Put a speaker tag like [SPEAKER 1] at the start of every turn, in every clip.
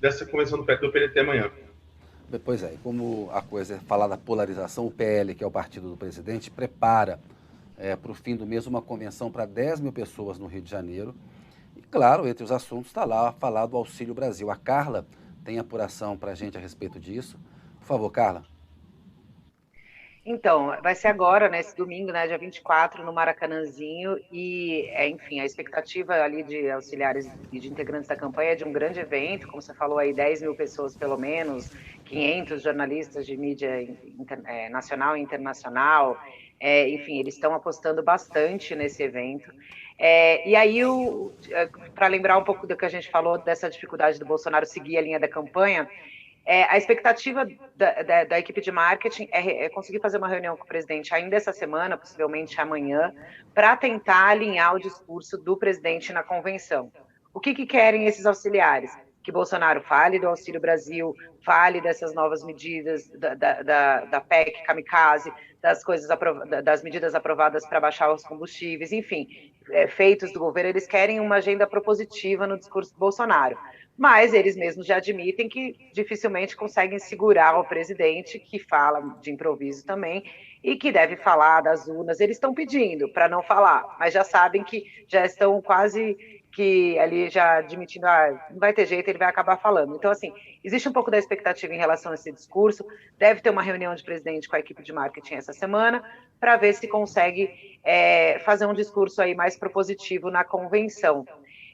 [SPEAKER 1] dessa convenção do PDT amanhã.
[SPEAKER 2] Pois é, e como a coisa é falar da polarização, o PL, que é o partido do presidente, prepara para o fim do mês uma convenção para 10 mil pessoas no Rio de Janeiro. E claro, entre os assuntos está lá falar do Auxílio Brasil. A Carla tem apuração para a gente a respeito disso. Por favor, Carla.
[SPEAKER 3] Então, vai ser agora, né, esse domingo, né, dia 24, no Maracanãzinho, e, enfim, a expectativa ali de auxiliares e de integrantes da campanha é de um grande evento, como você falou aí, 10 mil pessoas pelo menos, 500 jornalistas de mídia nacional e internacional, enfim, eles estão apostando bastante nesse evento. E aí, para lembrar um pouco do que a gente falou, dessa dificuldade do Bolsonaro seguir a linha da campanha, a expectativa da equipe de marketing é conseguir fazer uma reunião com o presidente ainda essa semana, possivelmente amanhã, para tentar alinhar o discurso do presidente na convenção. O que querem esses auxiliares? Que Bolsonaro fale do Auxílio Brasil, fale dessas novas medidas da PEC Kamikaze, das medidas aprovadas para baixar os combustíveis, enfim, feitos do governo. Eles querem uma agenda propositiva no discurso do Bolsonaro. Mas eles mesmos já admitem que dificilmente conseguem segurar o presidente, que fala de improviso também, e que deve falar das urnas. Eles estão pedindo para não falar, mas já sabem que já estão quase que ali já admitindo, não vai ter jeito, ele vai acabar falando. Então, assim, existe um pouco da expectativa em relação a esse discurso. Deve ter uma reunião de presidente com a equipe de marketing essa semana, para ver se consegue fazer um discurso aí mais propositivo na convenção.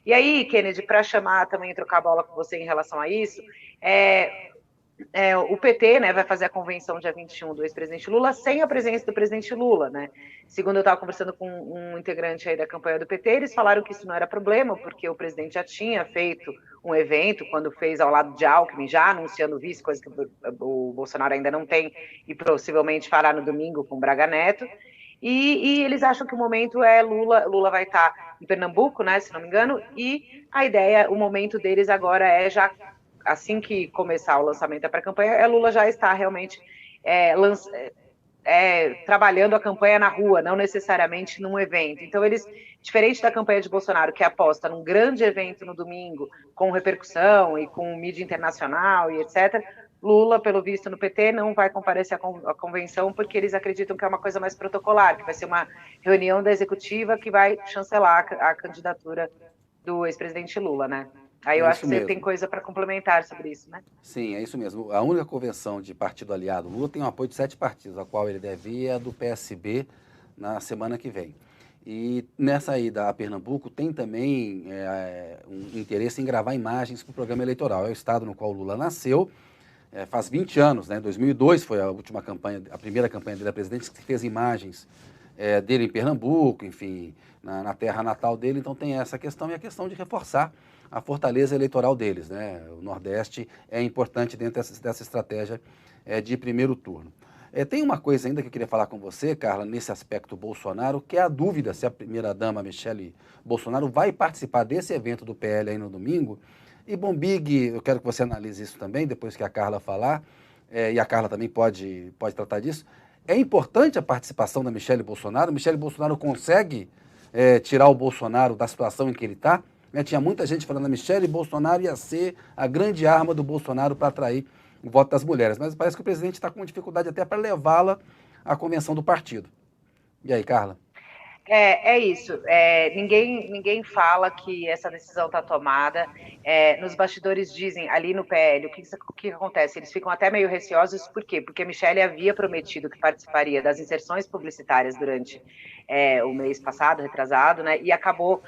[SPEAKER 3] E aí, Kennedy, para chamar também, trocar a bola com você em relação a isso, o PT, né, vai fazer a convenção dia 21 do ex-presidente Lula sem a presença do presidente Lula, né? Segundo eu estava conversando com um integrante aí da campanha do PT, eles falaram que isso não era problema, porque o presidente já tinha feito um evento, quando fez ao lado de Alckmin, já anunciando o vice, coisa que o Bolsonaro ainda não tem, e possivelmente fará no domingo com Braga Neto. E eles acham que o momento é Lula vai estar em Pernambuco, né, se não me engano, e a ideia, o momento deles agora é já, assim que começar o lançamento da pré-campanha, Lula já está realmente trabalhando a campanha na rua, não necessariamente num evento. Então eles, diferente da campanha de Bolsonaro, que aposta num grande evento no domingo, com repercussão e com mídia internacional e etc., Lula, pelo visto no PT, não vai comparecer à convenção porque eles acreditam que é uma coisa mais protocolar, que vai ser uma reunião da executiva que vai chancelar a candidatura do ex-presidente Lula, né? Aí eu acho que você tem coisa para complementar sobre isso, né?
[SPEAKER 2] Sim, é isso mesmo. A única convenção de partido aliado Lula tem o apoio de 7 partidos, a qual ele deve ir é a do PSB na semana que vem. E nessa ida a Pernambuco tem também um interesse em gravar imagens para o programa eleitoral. É o estado no qual o Lula nasceu. Faz 20 anos, né? 2002 foi a última campanha, a primeira campanha dele a presidente, que fez imagens dele em Pernambuco, enfim, na terra natal dele. Então tem essa questão e a questão de reforçar a fortaleza eleitoral deles, né? O Nordeste é importante dentro dessa estratégia de primeiro turno. Tem uma coisa ainda que eu queria falar com você, Carla, nesse aspecto Bolsonaro, que é a dúvida se a primeira-dama Michele Bolsonaro vai participar desse evento do PL aí no domingo. E Bombig, eu quero que você analise isso também, depois que a Carla falar, e a Carla também pode tratar disso. É importante a participação da Michele Bolsonaro? Michele Bolsonaro consegue tirar o Bolsonaro da situação em que ele está? Tinha muita gente falando que a Michele Bolsonaro ia ser a grande arma do Bolsonaro para atrair o voto das mulheres, mas parece que o presidente está com dificuldade até para levá-la à convenção do partido. E aí, Carla?
[SPEAKER 3] É isso. Ninguém fala que essa decisão está tomada. Nos bastidores dizem, ali no PL, o que acontece? Eles ficam até meio receosos, por quê? Porque a Michele havia prometido que participaria das inserções publicitárias durante o mês passado, retrasado, né? E acabou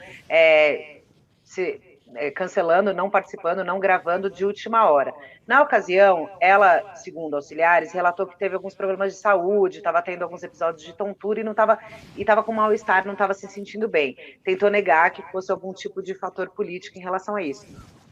[SPEAKER 3] cancelando, não participando, não gravando de última hora. Na ocasião, ela, segundo auxiliares, relatou que teve alguns problemas de saúde, estava tendo alguns episódios de tontura e estava com mal-estar, não estava se sentindo bem. Tentou negar que fosse algum tipo de fator político em relação a isso.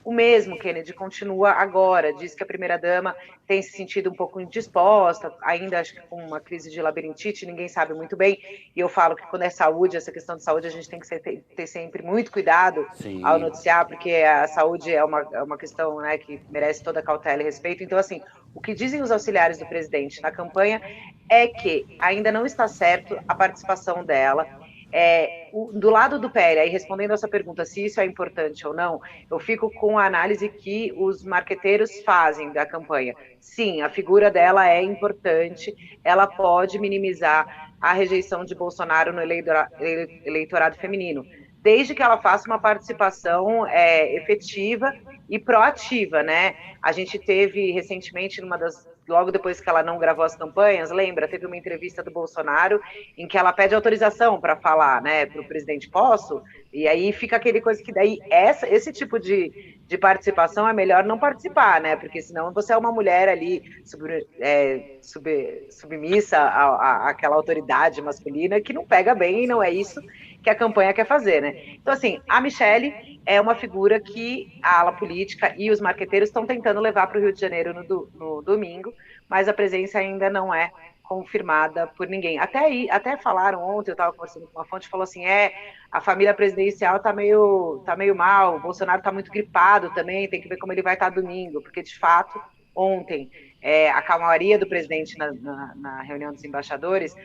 [SPEAKER 3] O mesmo, Kennedy, continua agora, diz que a primeira-dama tem se sentido um pouco indisposta, ainda acho que com uma crise de labirintite, ninguém sabe muito bem, e eu falo que quando é saúde, essa questão de saúde, a gente tem que ter sempre muito cuidado ao noticiar, porque a saúde é uma questão, né, que merece toda a cautela e respeito. Então, assim, o que dizem os auxiliares do presidente na campanha é que ainda não está certo a participação dela. Do lado do PL, aí respondendo essa pergunta, se isso é importante ou não, eu fico com a análise que os marqueteiros fazem da campanha. Sim, a figura dela é importante, ela pode minimizar a rejeição de Bolsonaro no eleitorado feminino, desde que ela faça uma participação efetiva e proativa, né? A gente teve recentemente, logo depois que ela não gravou as campanhas, lembra? Teve uma entrevista do Bolsonaro em que ela pede autorização para falar, né, para o presidente, posso? E aí fica aquele coisa que daí esse tipo de participação é melhor não participar, né? Porque senão você é uma mulher ali submissa àquela autoridade masculina que não pega bem e não é isso que a campanha quer fazer, né? Então, assim, a Michelle é uma figura que a ala política e os marqueteiros estão tentando levar para o Rio de Janeiro no domingo, mas a presença ainda não é confirmada por ninguém. Até falaram ontem, eu estava conversando com uma fonte, falou assim, a família presidencial tá meio mal, o Bolsonaro está muito gripado também, tem que ver como ele vai estar domingo, porque, de fato, ontem, a calmaria do presidente na reunião dos embaixadores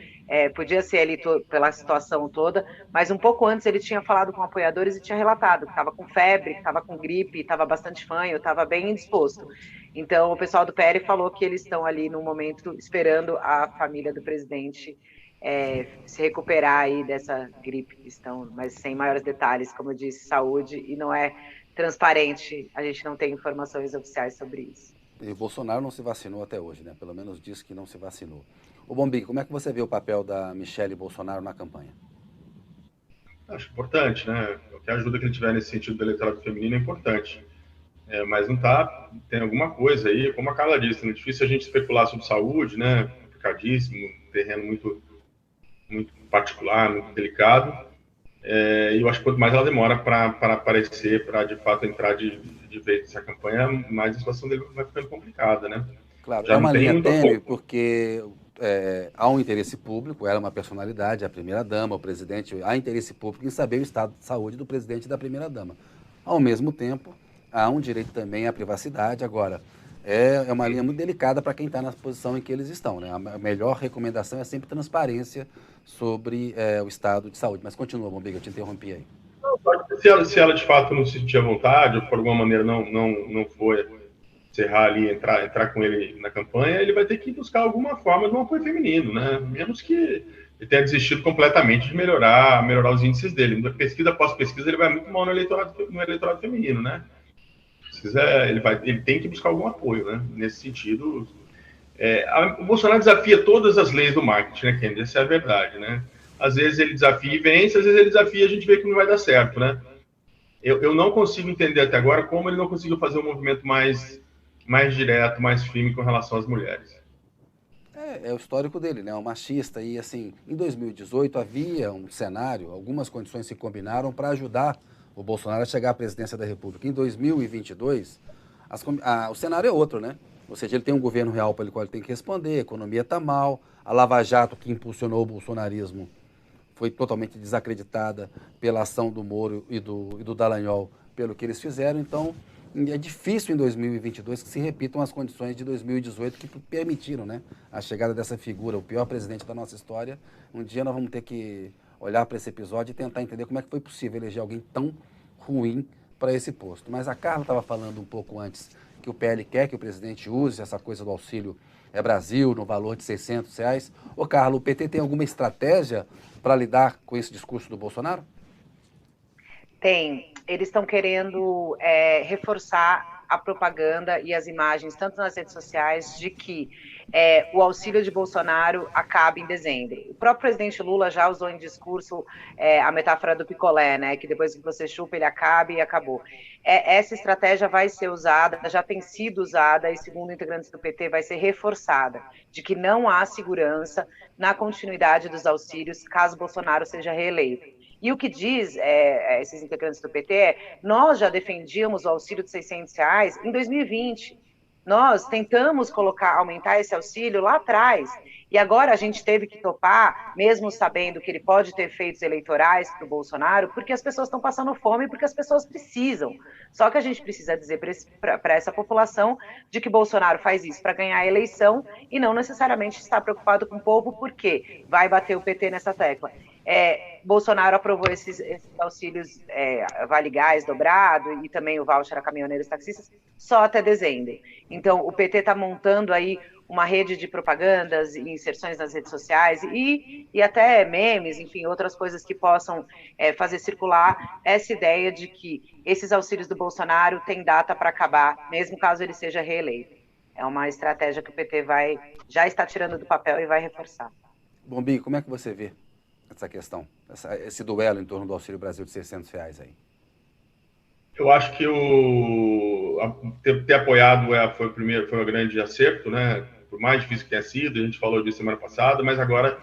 [SPEAKER 3] podia ser ali pela situação toda, mas um pouco antes ele tinha falado com apoiadores e tinha relatado que estava com febre, que estava com gripe, estava bastante fanho, estava bem indisposto. Então, o pessoal do PL falou que eles estão ali no momento esperando a família do presidente se recuperar aí dessa gripe que estão, mas sem maiores detalhes, como eu disse, saúde, e não é transparente, a gente não tem informações oficiais sobre isso.
[SPEAKER 2] E o Bolsonaro não se vacinou até hoje, né? Pelo menos disse que não se vacinou. Ô Bombig, como é que você vê o papel da Michelle Bolsonaro na campanha?
[SPEAKER 1] Acho importante, né? Qualquer ajuda que ele tiver nesse sentido do eleitorado feminino é importante. Mas não tá, tem alguma coisa aí, como a Carla disse, é difícil a gente especular sobre saúde, né? Complicadíssimo, terreno muito, muito particular, muito delicado. E eu acho que quanto mais ela demora para aparecer, para de fato entrar de vez nessa campanha, mais a situação dele vai ficando complicada, né?
[SPEAKER 2] Claro, já é uma linha tênue, porque há um interesse público, ela é uma personalidade, a primeira-dama, o presidente, há interesse público em saber o estado de saúde do presidente e da primeira-dama. Ao mesmo tempo, há um direito também à privacidade. Agora, é uma linha muito delicada para quem está na posição em que eles estão, né? A melhor recomendação é sempre transparência sobre o estado de saúde. Mas continua, Bombig, eu te interrompi aí.
[SPEAKER 1] Se ela de fato não se sentir à vontade, ou por alguma maneira não for encerrar ali, entrar com ele na campanha, ele vai ter que buscar alguma forma de um apoio feminino, né? Menos que ele tenha desistido completamente de melhorar os índices dele. Pesquisa após pesquisa, ele vai muito mal no eleitorado feminino, né? Ele tem que buscar algum apoio, né? Nesse sentido, o Bolsonaro desafia todas as leis do marketing, né, Kennedy? Essa é a verdade, né? Às vezes ele desafia e vence, às vezes ele desafia e a gente vê que não vai dar certo, né? Eu não consigo entender até agora como ele não conseguiu fazer um movimento mais direto, mais firme com relação às mulheres.
[SPEAKER 2] É o histórico dele, né? O machista. E assim, em 2018 havia um cenário, algumas condições se combinaram para ajudar o Bolsonaro a chegar à presidência da República. Em 2022, o cenário é outro, né? Ou seja, ele tem um governo real para o qual ele tem que responder, a economia está mal, a Lava Jato, que impulsionou o bolsonarismo, foi totalmente desacreditada pela ação do Moro e do Dallagnol, pelo que eles fizeram. Então, é difícil em 2022 que se repitam as condições de 2018 que permitiram, né, a chegada dessa figura, o pior presidente da nossa história. Um dia nós vamos ter que olhar para esse episódio e tentar entender como é que foi possível eleger alguém tão ruim para esse posto. Mas a Carla estava falando um pouco antes que o PL quer que o presidente use essa coisa do Auxílio Brasil no valor de R$600. Ô Carla, o PT tem alguma estratégia para lidar com esse discurso do Bolsonaro?
[SPEAKER 3] Tem. Eles estão querendo reforçar a propaganda e as imagens, tanto nas redes sociais, de que o auxílio de Bolsonaro acaba em dezembro. O próprio presidente Lula já usou em discurso a metáfora do picolé, né? Que depois que você chupa, ele acaba e acabou. Essa estratégia vai ser usada, já tem sido usada, e segundo integrantes do PT, vai ser reforçada, de que não há segurança na continuidade dos auxílios caso Bolsonaro seja reeleito. E o que diz esses integrantes do PT nós já defendíamos o auxílio de R$600 em 2020. Nós tentamos aumentar esse auxílio lá atrás, e agora a gente teve que topar, mesmo sabendo que ele pode ter efeitos eleitorais para o Bolsonaro, porque as pessoas estão passando fome, porque as pessoas precisam. Só que a gente precisa dizer para essa população de que Bolsonaro faz isso para ganhar a eleição e não necessariamente está preocupado com o povo, porque vai bater o PT nessa tecla. Bolsonaro aprovou esses auxílios Vale Gás dobrado e também o voucher a caminhoneiros e taxistas só até dezembro. Então, o PT está montando aí uma rede de propagandas e inserções nas redes sociais e até memes, enfim, outras coisas que possam fazer circular essa ideia de que esses auxílios do Bolsonaro têm data para acabar, mesmo caso ele seja reeleito. É uma estratégia que o PT já está tirando do papel e vai reforçar.
[SPEAKER 2] Bombinho, como é que você vê essa questão, esse duelo em torno do Auxílio Brasil de R$600 aí?
[SPEAKER 1] Eu acho que ter apoiado foi um grande acerto, né? Por mais difícil que tenha sido, a gente falou disso semana passada, mas agora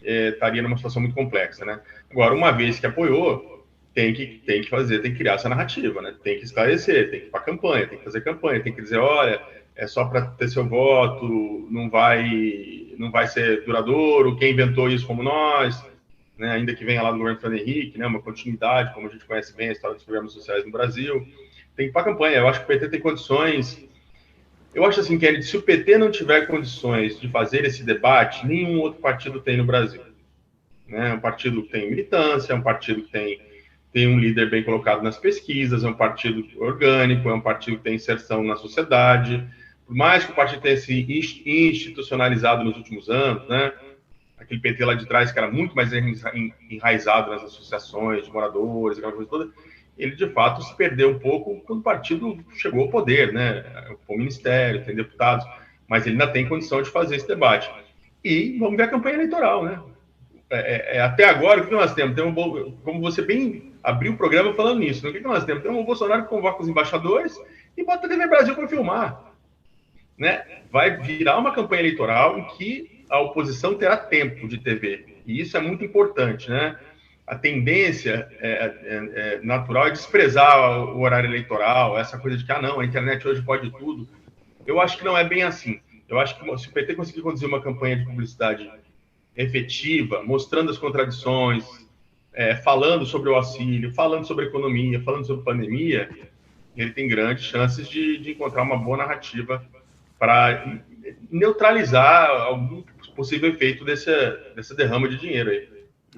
[SPEAKER 1] estaria numa situação muito complexa, né? Agora, uma vez que apoiou, tem que criar essa narrativa, né? Tem que esclarecer, tem que ir para a campanha, tem que fazer campanha, tem que dizer, olha, é só para ter seu voto, não vai ser duradouro, quem inventou isso como nós, né? Ainda que venha lá do governo Fernando Henrique, né? Uma continuidade, como a gente conhece bem a história dos programas sociais no Brasil, tem que ir para a campanha. Eu acho que o PT tem condições. Eu acho assim, Kennedy, se o PT não tiver condições de fazer esse debate, nenhum outro partido tem no Brasil. Né? É um partido que tem militância, é um partido que tem um líder bem colocado nas pesquisas, é um partido orgânico, é um partido que tem inserção na sociedade. Por mais que o partido tenha se institucionalizado nos últimos anos, né? Aquele PT lá de trás que era muito mais enraizado nas associações de moradores, aquela coisa toda, ele de fato se perdeu um pouco quando o partido chegou ao poder, né? O ministério, tem deputados, mas ele ainda tem condição de fazer esse debate. E vamos ver a campanha eleitoral, né? Até agora, o que nós temos? Como você bem abriu o programa falando nisso, né? O que nós temos? Temos o Bolsonaro que convoca os embaixadores e bota a TV Brasil para filmar. Né? Vai virar uma campanha eleitoral em que a oposição terá tempo de TV. E isso é muito importante, né? A tendência natural é desprezar o horário eleitoral, essa coisa de que, não, a internet hoje pode tudo. Eu acho que não é bem assim. Eu acho que se o PT conseguir conduzir uma campanha de publicidade efetiva, mostrando as contradições, falando sobre o auxílio, falando sobre economia, falando sobre pandemia, ele tem grandes chances de encontrar uma boa narrativa para neutralizar algum possível efeito dessa derrama de dinheiro aí.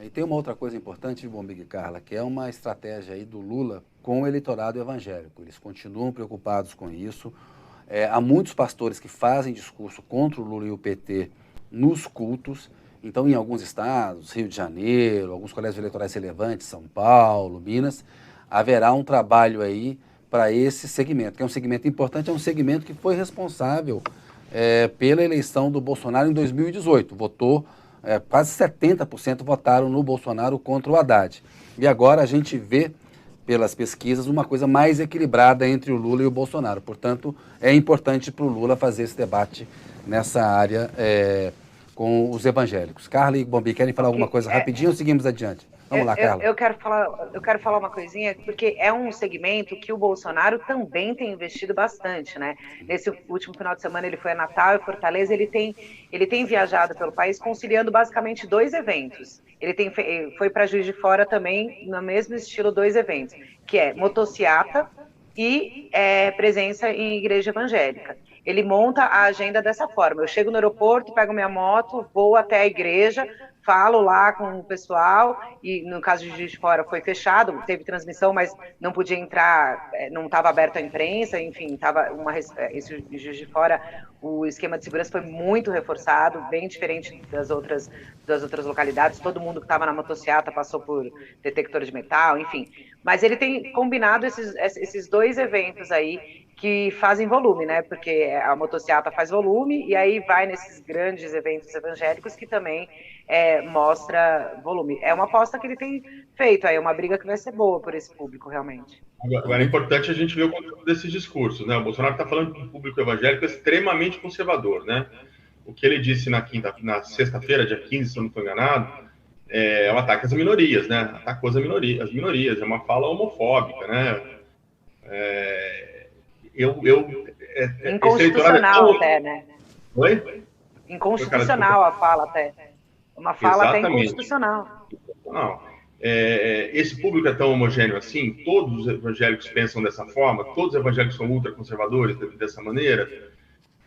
[SPEAKER 2] E tem uma outra coisa importante, Bombig e Carla, que é uma estratégia aí do Lula com o eleitorado evangélico. Eles continuam preocupados com isso. Há muitos pastores que fazem discurso contra o Lula e o PT nos cultos. Então, em alguns estados, Rio de Janeiro, alguns colégios eleitorais relevantes, São Paulo, Minas, haverá um trabalho aí para esse segmento, que é um segmento importante, é um segmento que foi responsável pela eleição do Bolsonaro em 2018. Quase 70% votaram no Bolsonaro contra o Haddad. E agora a gente vê, pelas pesquisas, uma coisa mais equilibrada entre o Lula e o Bolsonaro. Portanto, é importante para o Lula fazer esse debate nessa área com os evangélicos. Carla e Bombi, querem falar alguma coisa rapidinho ou seguimos adiante? Vamos lá, Carla.
[SPEAKER 3] Eu quero falar uma coisinha, porque é um segmento que o Bolsonaro também tem investido bastante, né? Nesse último final de semana ele foi a Natal e Fortaleza, ele tem viajado pelo país conciliando basicamente 2 eventos. Ele foi para Juiz de Fora também, no mesmo estilo, 2 eventos, que é motociata e presença em igreja evangélica. Ele monta a agenda dessa forma: eu chego no aeroporto, pego minha moto, vou até a igreja, falo lá com o pessoal, e no caso de Juiz de Fora foi fechado, teve transmissão, mas não podia entrar, não estava aberto à imprensa, enfim, esse Juiz de Fora, o esquema de segurança foi muito reforçado, bem diferente das outras localidades, todo mundo que estava na motociata passou por detector de metal, enfim. Mas ele tem combinado esses 2 eventos aí, que fazem volume, né? Porque a motociata faz volume e aí vai nesses grandes eventos evangélicos que também mostra volume. É uma aposta que ele tem feito, é uma briga que vai ser boa por esse público, realmente.
[SPEAKER 1] Agora é importante a gente ver o conteúdo desses discursos, né? O Bolsonaro está falando de um público evangélico extremamente conservador, né? O que ele disse na sexta-feira, dia 15, se eu não estou enganado, é um ataque às minorias, né? Atacou as minorias, é uma fala homofóbica, né?
[SPEAKER 3] Inconstitucional até, né?
[SPEAKER 1] Oi?
[SPEAKER 3] Inconstitucional a fala até. Uma fala
[SPEAKER 1] Exatamente.
[SPEAKER 3] até inconstitucional.
[SPEAKER 1] Não. Esse público é tão homogêneo assim? Todos os evangélicos pensam dessa forma? Todos os evangélicos são ultraconservadores dessa maneira?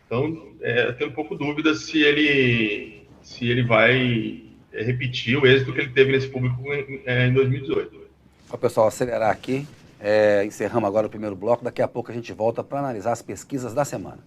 [SPEAKER 1] Então, eu tenho um pouco dúvida se ele vai repetir o êxito que ele teve nesse público em 2018.
[SPEAKER 2] Para o pessoal acelerar aqui, encerramos agora o primeiro bloco, daqui a pouco a gente volta para analisar as pesquisas da semana.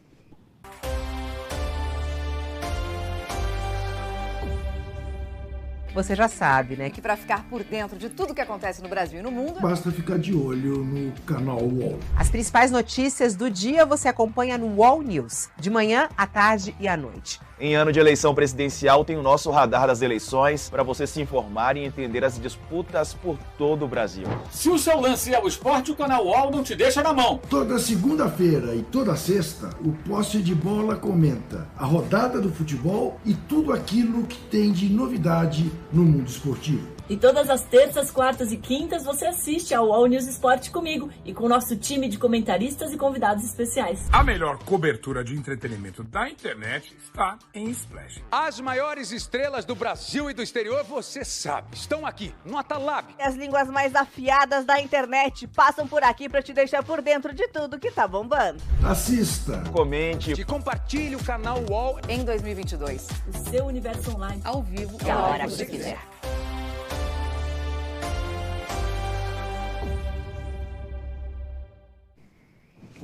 [SPEAKER 4] Você já sabe, né, que para ficar por dentro de tudo que acontece no Brasil e no mundo,
[SPEAKER 5] basta ficar de olho no canal UOL.
[SPEAKER 4] As principais notícias do dia você acompanha no UOL News, de manhã, à tarde e à noite.
[SPEAKER 6] Em ano de eleição presidencial, tem o nosso radar das eleições para você se informar e entender as disputas por todo o Brasil.
[SPEAKER 7] Se o seu lance é o esporte, o canal UOL não te deixa na mão.
[SPEAKER 5] Toda segunda-feira e toda sexta, o Posse de Bola comenta a rodada do futebol e tudo aquilo que tem de novidade no mundo esportivo.
[SPEAKER 8] E todas as terças, quartas e quintas você assiste ao All News Esporte comigo e com o nosso time de comentaristas e convidados especiais.
[SPEAKER 9] A melhor cobertura de entretenimento da internet está em Splash.
[SPEAKER 10] As maiores estrelas do Brasil e do exterior, você sabe, estão aqui no Atalab.
[SPEAKER 11] As línguas mais afiadas da internet passam por aqui para te deixar por dentro de tudo que tá bombando.
[SPEAKER 5] Assista,
[SPEAKER 6] comente
[SPEAKER 10] e compartilhe o canal UOL
[SPEAKER 4] em 2022.
[SPEAKER 8] O seu universo online,
[SPEAKER 4] ao vivo
[SPEAKER 11] e a hora que você quiser.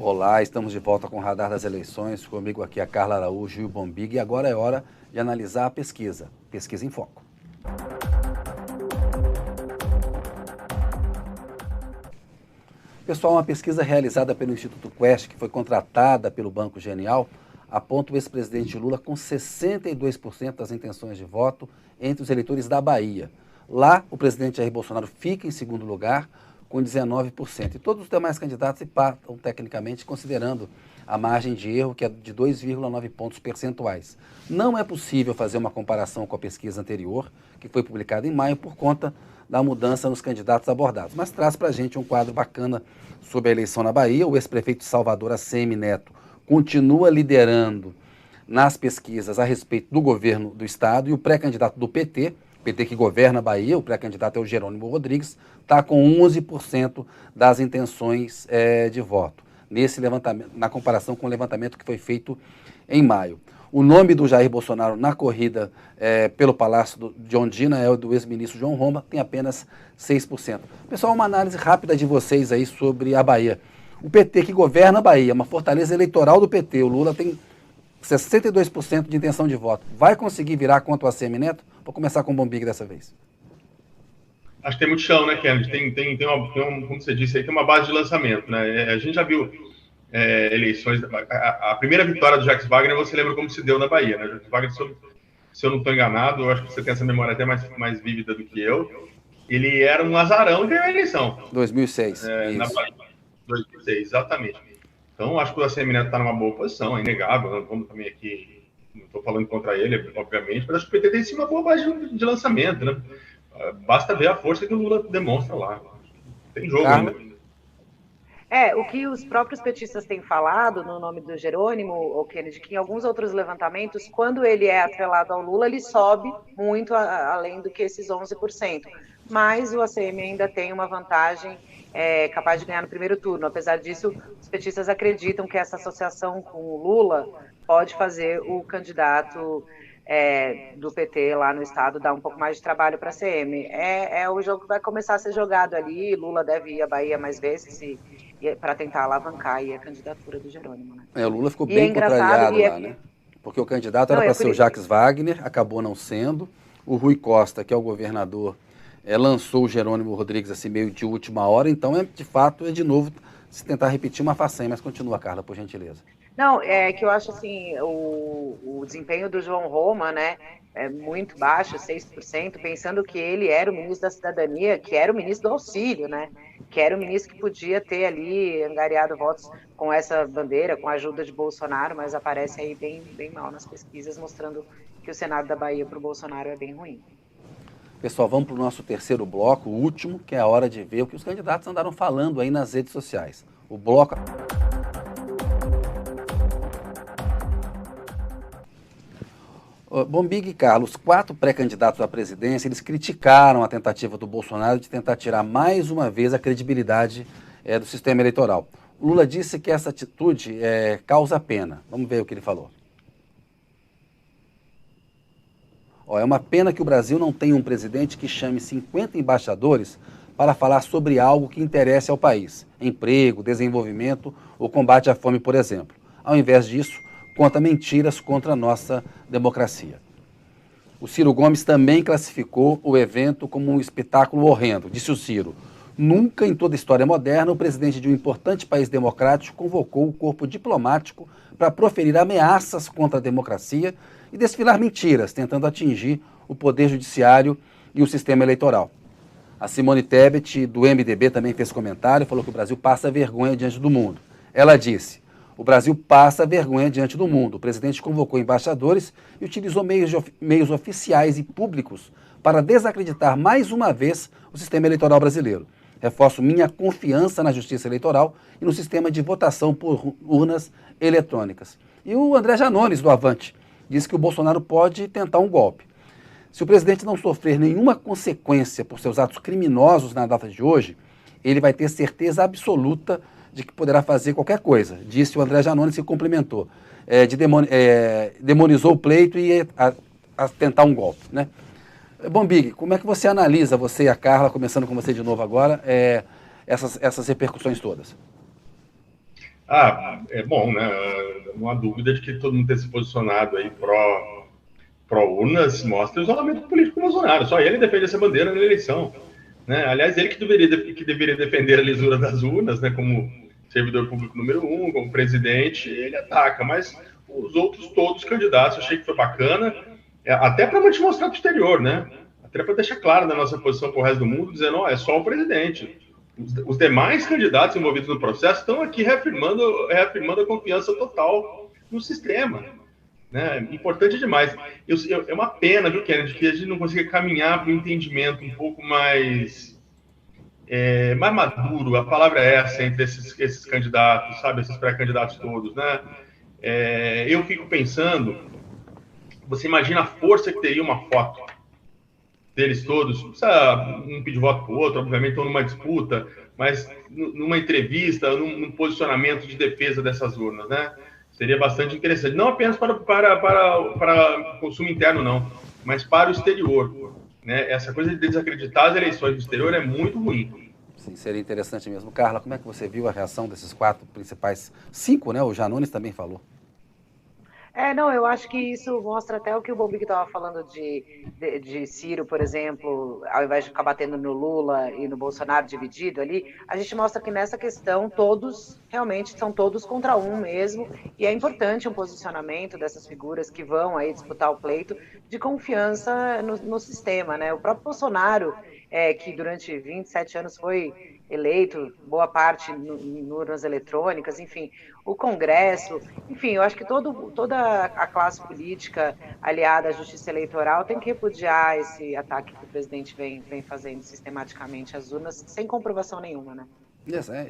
[SPEAKER 2] Olá, estamos de volta com o Radar das Eleições, comigo aqui a Carla Araújo e o Bombig, e agora é hora de analisar a pesquisa, Pesquisa em Foco. Pessoal, uma pesquisa realizada pelo Instituto Quest, que foi contratada pelo Banco Genial, aponta o ex-presidente Lula com 62% das intenções de voto entre os eleitores da Bahia. Lá, o presidente Jair Bolsonaro fica em segundo lugar, com 19%. E todos os demais candidatos empatam tecnicamente, considerando a margem de erro, que é de 2,9 pontos percentuais. Não é possível fazer uma comparação com a pesquisa anterior, que foi publicada em maio, por conta da mudança nos candidatos abordados. Mas traz para a gente um quadro bacana sobre a eleição na Bahia. O ex-prefeito de Salvador, ACM Neto, continua liderando nas pesquisas a respeito do governo do Estado, e o pré-candidato do PT que governa a Bahia, o pré-candidato é o Jerônimo Rodrigues, está com 11% das intenções de voto, nesse levantamento, na comparação com o levantamento que foi feito em maio. O nome do Jair Bolsonaro na corrida pelo Palácio de Ondina é o do ex-ministro João Roma, tem apenas 6%. Pessoal, uma análise rápida de vocês aí sobre a Bahia. O PT que governa a Bahia, uma fortaleza eleitoral do PT, o Lula tem 62% de intenção de voto. Vai conseguir virar contra o ACM Neto? Vou começar com o Bombig dessa vez.
[SPEAKER 1] Acho que tem muito chão, né, Kennedy? Tem como você disse aí, tem uma base de lançamento, né? A gente já viu eleições. A primeira vitória do Jacques Wagner, você lembra como se deu na Bahia, né? Jacques Wagner, se eu não estou enganado, eu acho que você tem essa memória até mais vívida do que eu. Ele era um azarão e ganhou a eleição.
[SPEAKER 2] 2006.
[SPEAKER 1] Na Bahia. 2006, exatamente. Então, acho que o ACM Neto está numa boa posição, é inegável. Não vamos também aqui, não estou falando contra ele, obviamente, mas acho que o PT tem sim uma boa base de lançamento, né? Basta ver a força que o Lula demonstra lá. Tem jogo ainda.
[SPEAKER 3] O que os próprios petistas têm falado no nome do Jerônimo, ou Kennedy, que em alguns outros levantamentos, quando ele é atrelado ao Lula, ele sobe muito além do que esses 11%. Mas o ACM ainda tem uma vantagem capaz de ganhar no primeiro turno. Apesar disso, os petistas acreditam que essa associação com o Lula pode fazer o candidato do PT lá no estado dar um pouco mais de trabalho para a ACM. O jogo que vai começar a ser jogado ali. Lula deve ir à Bahia mais vezes para tentar alavancar aí a candidatura do Jerônimo. Né?
[SPEAKER 2] O Lula ficou bem contrariado lá, né? Porque o candidato era para ser o Jacques Wagner, acabou não sendo. O Rui Costa, que é o governador, lançou o Jerônimo Rodrigues assim meio de última hora. Então, de fato, de novo se tentar repetir uma façanha. Mas continua, Carla, por gentileza.
[SPEAKER 3] Não, que eu acho assim, o desempenho do João Roma, né, é muito baixo, 6%, pensando que ele era o ministro da Cidadania, que era o ministro do Auxílio, né, que era o ministro que podia ter ali angariado votos com essa bandeira, com a ajuda de Bolsonaro, mas aparece aí bem mal nas pesquisas, mostrando que o Senado da Bahia para o Bolsonaro é bem ruim.
[SPEAKER 2] Pessoal, vamos para o nosso terceiro bloco, o último, que é a hora de ver o que os candidatos andaram falando aí nas redes sociais. O bloco... Bombig e Carlos, 4 pré-candidatos à presidência, eles criticaram a tentativa do Bolsonaro de tentar tirar mais uma vez a credibilidade do sistema eleitoral. Lula disse que essa atitude causa pena. Vamos ver o que ele falou. É uma pena que o Brasil não tenha um presidente que chame 50 embaixadores para falar sobre algo que interesse ao país, emprego, desenvolvimento ou combate à fome, por exemplo. Ao invés disso, conta mentiras contra a nossa democracia. O Ciro Gomes também classificou o evento como um espetáculo horrendo. Disse o Ciro: nunca em toda a história moderna o presidente de um importante país democrático convocou o corpo diplomático para proferir ameaças contra a democracia e desfilar mentiras, tentando atingir o poder judiciário e o sistema eleitoral. A Simone Tebet, do MDB, também fez comentário, falou que o Brasil passa vergonha diante do mundo. Ela disse: o Brasil passa vergonha diante do mundo. O presidente convocou embaixadores e utilizou meios oficiais e públicos para desacreditar mais uma vez o sistema eleitoral brasileiro. Reforço minha confiança na justiça eleitoral e no sistema de votação por urnas eletrônicas. E o André Janones, do Avante, disse que o Bolsonaro pode tentar um golpe. Se o presidente não sofrer nenhuma consequência por seus atos criminosos na data de hoje, ele vai ter certeza absoluta de que poderá fazer qualquer coisa, disse o André Janones, que complementou. Demonizou o pleito e a tentar um golpe, né? Bom, Big, como é que você analisa, você e a Carla, começando com você de novo agora, essas repercussões todas?
[SPEAKER 1] É bom, né? Não há dúvida de que todo mundo ter se posicionado aí pró-urnas mostra o isolamento político do Bolsonaro. Só ele defende essa bandeira na eleição, né? Aliás, ele que deveria defender a lisura das urnas, né? Como servidor público número 1, como presidente, ele ataca. Mas os outros todos candidatos, achei que foi bacana, até para te mostrar para o exterior, né? Até para deixar claro na nossa posição para o resto do mundo, dizendo, é só o presidente. Os demais candidatos envolvidos no processo estão aqui reafirmando a confiança total no sistema. Né? Importante demais. É uma pena, viu, Kennedy, que a gente não consiga caminhar para um entendimento um pouco mais maduro, a palavra é essa, entre esses candidatos, sabe, esses pré-candidatos todos, né? Eu fico pensando, você imagina a força que teria uma foto deles todos, não precisa um pedir voto para o outro, obviamente estão numa disputa, mas numa entrevista, num posicionamento de defesa dessas urnas, né? Seria bastante interessante, não apenas para consumo interno, não, mas para o exterior, né? Essa coisa de desacreditar as eleições do exterior é muito ruim.
[SPEAKER 2] Sim, seria interessante mesmo. Carla, como é que você viu a reação desses 4 principais, 5, né? O Janones também falou.
[SPEAKER 3] Não, eu acho que isso mostra até o que o Bobig estava falando de Ciro, por exemplo, ao invés de ficar batendo no Lula e no Bolsonaro dividido ali, a gente mostra que nessa questão todos, realmente, são todos contra um mesmo, e é importante um posicionamento dessas figuras que vão aí disputar o pleito de confiança no sistema, né? O próprio Bolsonaro, que durante 27 anos foi eleito, boa parte em urnas eletrônicas, enfim, o Congresso, enfim, eu acho que toda a classe política aliada à justiça eleitoral tem que repudiar esse ataque que o presidente vem fazendo sistematicamente às urnas, sem comprovação nenhuma, né?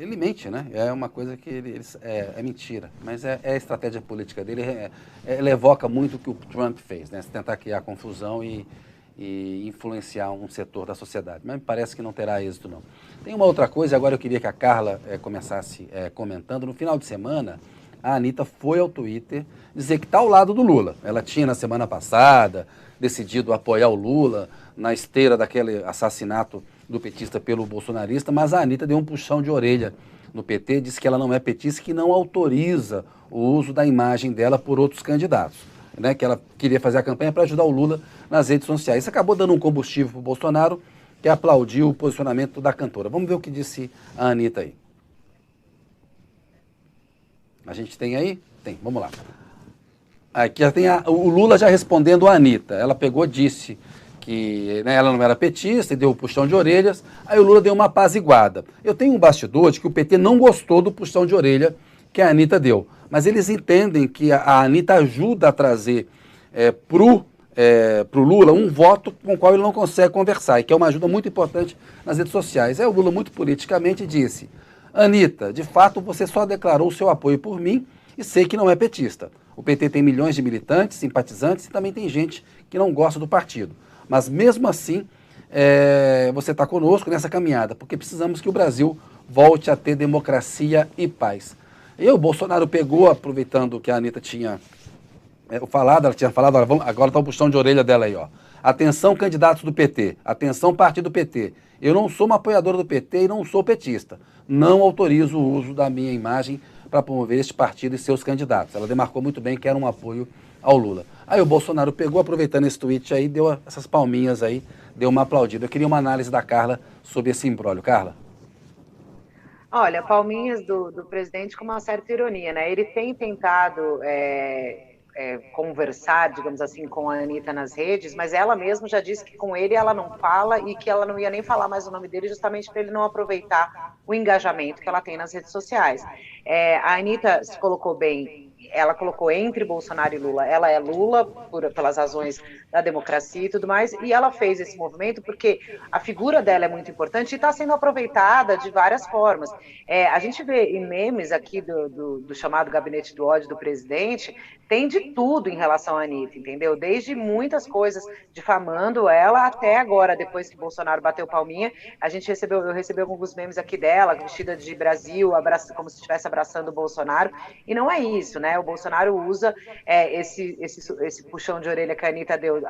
[SPEAKER 2] Ele mente, né? É uma coisa que é mentira, mas é a estratégia política dele, ele evoca muito o que o Trump fez, né? Tentar criar confusão e influenciar um setor da sociedade. Mas me parece que não terá êxito, não. Tem uma outra coisa, agora eu queria que a Carla começasse comentando. No final de semana, a Anitta foi ao Twitter dizer que está ao lado do Lula. Ela tinha, na semana passada, decidido apoiar o Lula na esteira daquele assassinato do petista pelo bolsonarista, mas a Anitta deu um puxão de orelha no PT, disse que ela não é petista e que não autoriza o uso da imagem dela por outros candidatos. Né, que ela queria fazer a campanha para ajudar o Lula nas redes sociais. Isso acabou dando um combustível para o Bolsonaro, que aplaudiu o posicionamento da cantora. Vamos ver o que disse a Anitta aí. A gente tem aí? Tem, vamos lá. Aqui já tem o Lula já respondendo a Anitta. Ela pegou, disse que ela não era petista e deu um puxão de orelhas. Aí o Lula deu uma apaziguada. Eu tenho um bastidor de que o PT não gostou do puxão de orelha que a Anitta deu. Mas eles entendem que a Anitta ajuda a trazer pro Lula um voto com o qual ele não consegue conversar, e que é uma ajuda muito importante nas redes sociais. O Lula, muito politicamente, disse: Anitta, de fato você só declarou seu apoio por mim e sei que não é petista. O PT tem milhões de militantes, simpatizantes e também tem gente que não gosta do partido. Mas mesmo assim, você está conosco nessa caminhada, porque precisamos que o Brasil volte a ter democracia e paz. E o Bolsonaro pegou, aproveitando que a Anitta tinha ela tinha falado, agora está o puxão de orelha dela aí, ó. Atenção, candidatos do PT. Atenção, partido PT. Eu não sou uma apoiadora do PT e não sou petista. Não autorizo o uso da minha imagem para promover este partido e seus candidatos. Ela demarcou muito bem que era um apoio ao Lula. Aí o Bolsonaro pegou, aproveitando esse tweet aí, deu essas palminhas aí, deu uma aplaudida. Eu queria uma análise da Carla sobre esse imbróglio. Carla?
[SPEAKER 3] Olha, palminhas do presidente com uma certa ironia, né? Ele tem tentado conversar, digamos assim, com a Anitta nas redes, mas ela mesma já disse que com ele ela não fala e que ela não ia nem falar mais o nome dele justamente para ele não aproveitar o engajamento que ela tem nas redes sociais. A Anitta se colocou bem, ela colocou entre Bolsonaro e Lula, ela é Lula pelas razões da democracia e tudo mais, e ela fez esse movimento porque a figura dela é muito importante e está sendo aproveitada de várias formas. A gente vê em memes aqui do chamado gabinete do ódio do presidente, tem de tudo em relação à Anitta, entendeu? Desde muitas coisas difamando ela até agora, depois que Bolsonaro bateu palminha, eu recebi alguns memes aqui dela, vestida de Brasil, como se estivesse abraçando o Bolsonaro, e não é isso, né? O Bolsonaro usa esse puxão de orelha que a Anitta deu,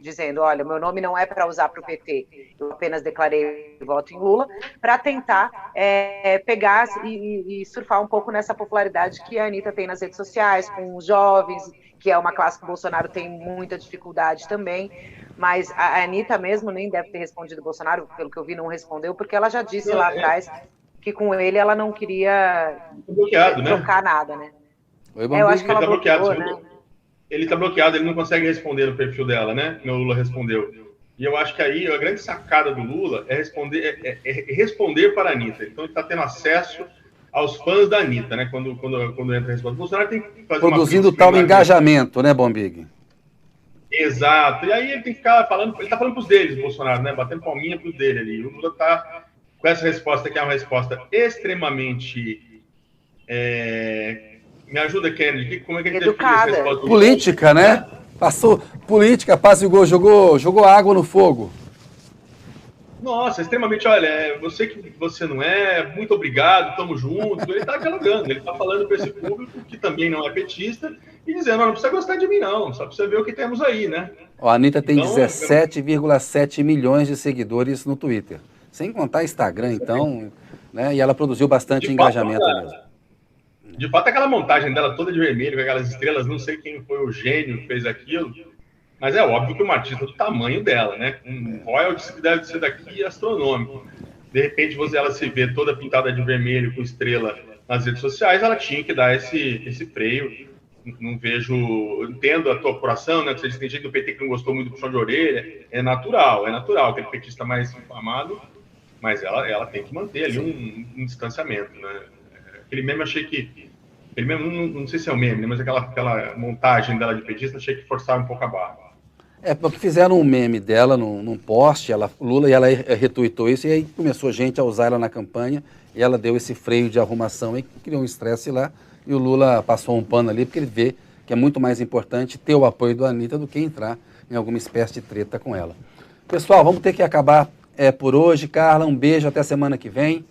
[SPEAKER 3] dizendo, olha, meu nome não é para usar para o PT, eu apenas declarei voto em Lula, para tentar pegar e surfar um pouco nessa popularidade que a Anitta tem nas redes sociais, com os jovens, que é uma classe que o Bolsonaro tem muita dificuldade também, mas a Anitta mesmo nem deve ter respondido o Bolsonaro, pelo que eu vi, não respondeu, porque ela já disse lá atrás que com ele ela não queria trocar nada, né? Eu acho que ela bloqueou, né?
[SPEAKER 1] Ele está bloqueado, ele não consegue responder no perfil dela, né? O Lula respondeu. E eu acho que aí a grande sacada do Lula é responder para a Anitta. Então ele está tendo acesso aos fãs da Anitta, né? Quando entra a resposta. O Bolsonaro tem que fazer
[SPEAKER 2] produzindo tal engajamento, né, Bombig?
[SPEAKER 1] Exato. E aí ele tem que ficar falando, ele está falando para os deles, o Bolsonaro, né? Batendo palminha para os dele ali. O Lula está com essa resposta que é uma resposta extremamente... Me ajuda, Kennedy. Como é que a gente define essa resposta?
[SPEAKER 2] Política, né? Passou política, apaziguou, jogou água no fogo.
[SPEAKER 1] Nossa, extremamente, olha, você que você não é, muito obrigado, tamo junto. Ele tá dialogando, ele tá falando para esse público que também não é petista e dizendo, não precisa gostar de mim não, só precisa ver o que temos aí, né?
[SPEAKER 2] A Anitta tem 17,7 milhões de seguidores no Twitter. Sem contar Instagram, então, né? E ela produziu bastante engajamento mesmo.
[SPEAKER 1] De fato, aquela montagem dela toda de vermelho, com aquelas estrelas, não sei quem foi o gênio que fez aquilo, mas é óbvio que uma artista do tamanho dela, né? Um royalties que deve ser daqui astronômico. De repente, ela se vê toda pintada de vermelho, com estrela nas redes sociais, ela tinha que dar esse freio. Não vejo... Entendo a tua apuração, né? Você disse que tem gente do PT que não gostou muito do puxão de orelha. É natural, aquele petista mais inflamado, mas ela tem que manter ali um distanciamento, né? Aquele meme, achei que... Aquele meme, não sei se é um meme, né? Mas aquela montagem dela de petista, achei que forçava um pouco a barra.
[SPEAKER 2] Porque fizeram um meme dela num post, Lula, e ela retuitou isso, e aí começou gente a usar ela na campanha, e ela deu esse freio de arrumação aí, que criou um estresse lá, e o Lula passou um pano ali, porque ele vê que é muito mais importante ter o apoio da Anitta do que entrar em alguma espécie de treta com ela. Pessoal, vamos ter que acabar por hoje. Carla, um beijo, até semana que vem.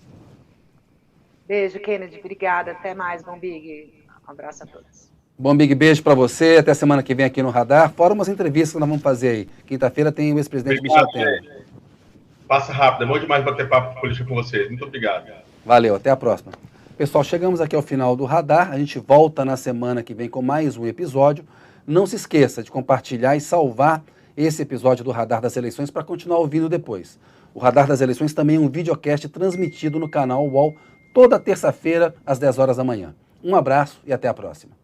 [SPEAKER 3] Beijo, Kennedy. Obrigada. Até mais, Bombig. Um abraço a todos.
[SPEAKER 2] Bombig, beijo para você. Até semana que vem aqui no Radar. Fora umas entrevistas que nós vamos fazer aí. Quinta-feira tem o ex-presidente Michel Temer.
[SPEAKER 1] Passa rápido. É bom demais bater papo de política com vocês. Muito obrigado.
[SPEAKER 2] Valeu. Até a próxima. Pessoal, chegamos aqui ao final do Radar. A gente volta na semana que vem com mais um episódio. Não se esqueça de compartilhar e salvar esse episódio do Radar das Eleições para continuar ouvindo depois. O Radar das Eleições também é um videocast transmitido no canal UOL toda terça-feira, às 10 horas da manhã. Um abraço e até a próxima.